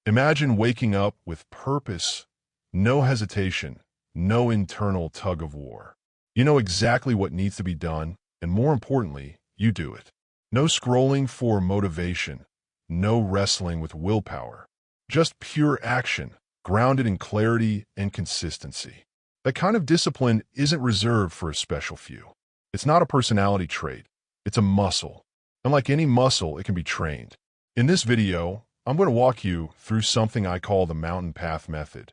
Imagine waking up with purpose, no hesitation, no internal tug of war. You know exactly what needs to be done, and more importantly, you do it. No scrolling for motivation, no wrestling with willpower. Just pure action, grounded in clarity and consistency. That kind of discipline isn't reserved for a special few. It's not a personality trait. It's a muscle. And like any muscle, it can be trained. In this video, I'm going to walk you through something I call the mountain path method,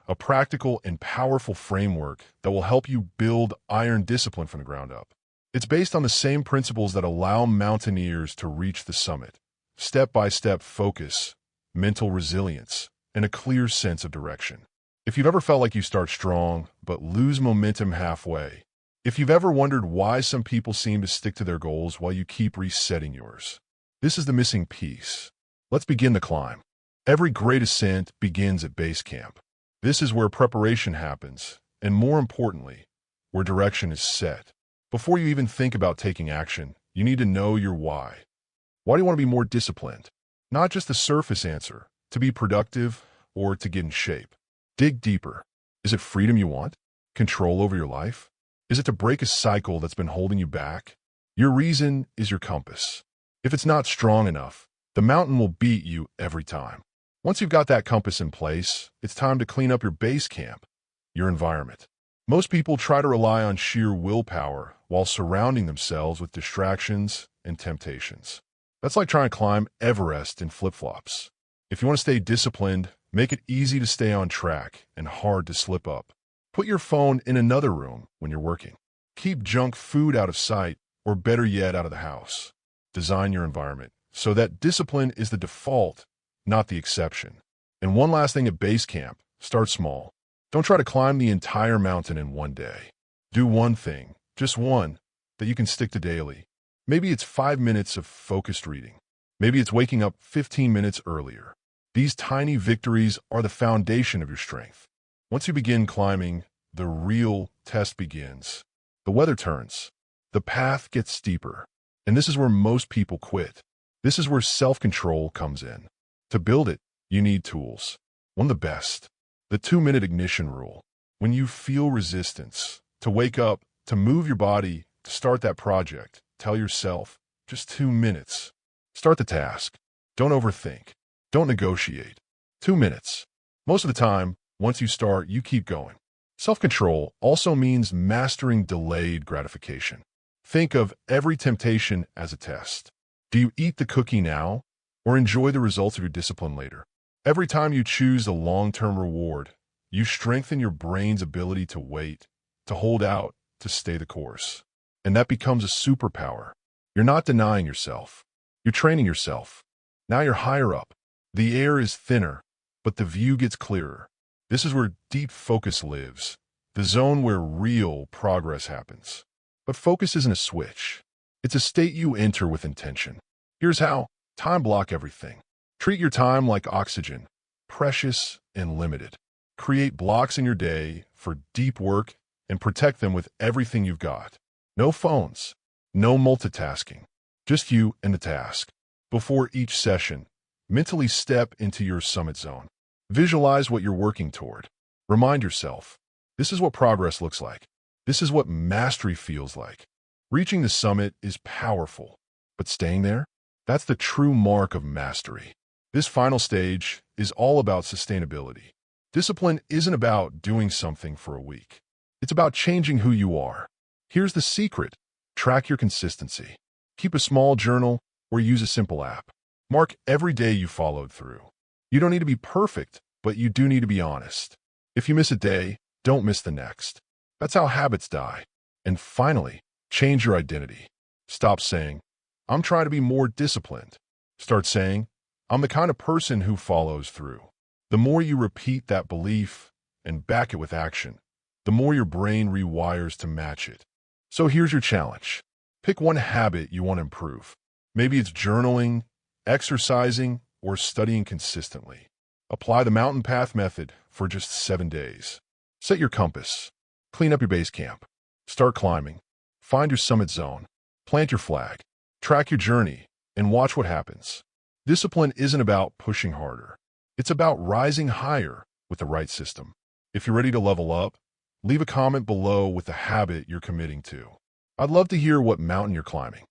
a practical and powerful framework that will help you build iron discipline from the ground up. It's based on the same principles that allow mountaineers to reach the summit. Step-by-step focus, mental resilience, and a clear sense of direction. If you've ever felt like you start strong, but lose momentum halfway, if you've ever wondered why some people seem to stick to their goals while you keep resetting yours, this is the missing piece. Let's begin the climb. Every great ascent begins at base camp. This is where preparation happens, and more importantly, where direction is set. Before you even think about taking action, you need to know your why. Why do you want to be more disciplined? Not just the surface answer, to be productive or to get in shape. Dig deeper. Is it freedom you want? Control over your life? Is it to break a cycle that's been holding you back? Your reason is your compass. If it's not strong enough, the mountain will beat you every time. Once you've got that compass in place, it's time to clean up your base camp, your environment. Most people try to rely on sheer willpower while surrounding themselves with distractions and temptations. That's like trying to climb Everest in flip-flops. If you want to stay disciplined, make it easy to stay on track and hard to slip up. Put your phone in another room when you're working. Keep junk food out of sight, or better yet, out of the house. Design your environment so that discipline is the default, not the exception. And one last thing at base camp, start small. Don't try to climb the entire mountain in one day. Do one thing, just one, that you can stick to daily. Maybe it's 5 minutes of focused reading. Maybe it's waking up 15 minutes earlier. These tiny victories are the foundation of your strength. Once you begin climbing, the real test begins. The weather turns. The path gets steeper. And this is where most people quit. This is where self-control comes in. To build it, you need tools. One of the best. The 2-minute ignition rule. When you feel resistance, to wake up, to move your body, to start that project, tell yourself, just 2 minutes. Start the task. Don't overthink. Don't negotiate. 2 minutes. Most of the time, once you start, you keep going. Self-control also means mastering delayed gratification. Think of every temptation as a test. Do you eat the cookie now or enjoy the results of your discipline later? Every time you choose a long-term reward, you strengthen your brain's ability to wait, to hold out, to stay the course. And that becomes a superpower. You're not denying yourself. You're training yourself. Now you're higher up. The air is thinner, but the view gets clearer. This is where deep focus lives, the zone where real progress happens. But focus isn't a switch. It's a state you enter with intention. Here's how. Time block everything. Treat your time like oxygen, precious and limited. Create blocks in your day for deep work and protect them with everything you've got. No phones, no multitasking, just you and the task. Before each session, mentally step into your summit zone. Visualize what you're working toward. Remind yourself, this is what progress looks like. This is what mastery feels like. Reaching the summit is powerful, but staying there, that's the true mark of mastery. This final stage is all about sustainability. Discipline isn't about doing something for a week. It's about changing who you are. Here's the secret. Track your consistency. Keep a small journal or use a simple app. Mark every day you followed through. You don't need to be perfect, but you do need to be honest. If you miss a day, don't miss the next. That's how habits die. And finally, change your identity. Stop saying, I'm trying to be more disciplined. Start saying, I'm the kind of person who follows through. The more you repeat that belief and back it with action, the more your brain rewires to match it. So here's your challenge. Pick one habit you want to improve. Maybe it's journaling, exercising, or studying consistently. Apply the mountain path method for just 7 days. Set your compass. Clean up your base camp. Start climbing. Find your summit zone. Plant your flag. Track your journey and watch what happens. Discipline isn't about pushing harder. It's about rising higher with the right system. If you're ready to level up, leave a comment below with the habit you're committing to. I'd love to hear what mountain you're climbing.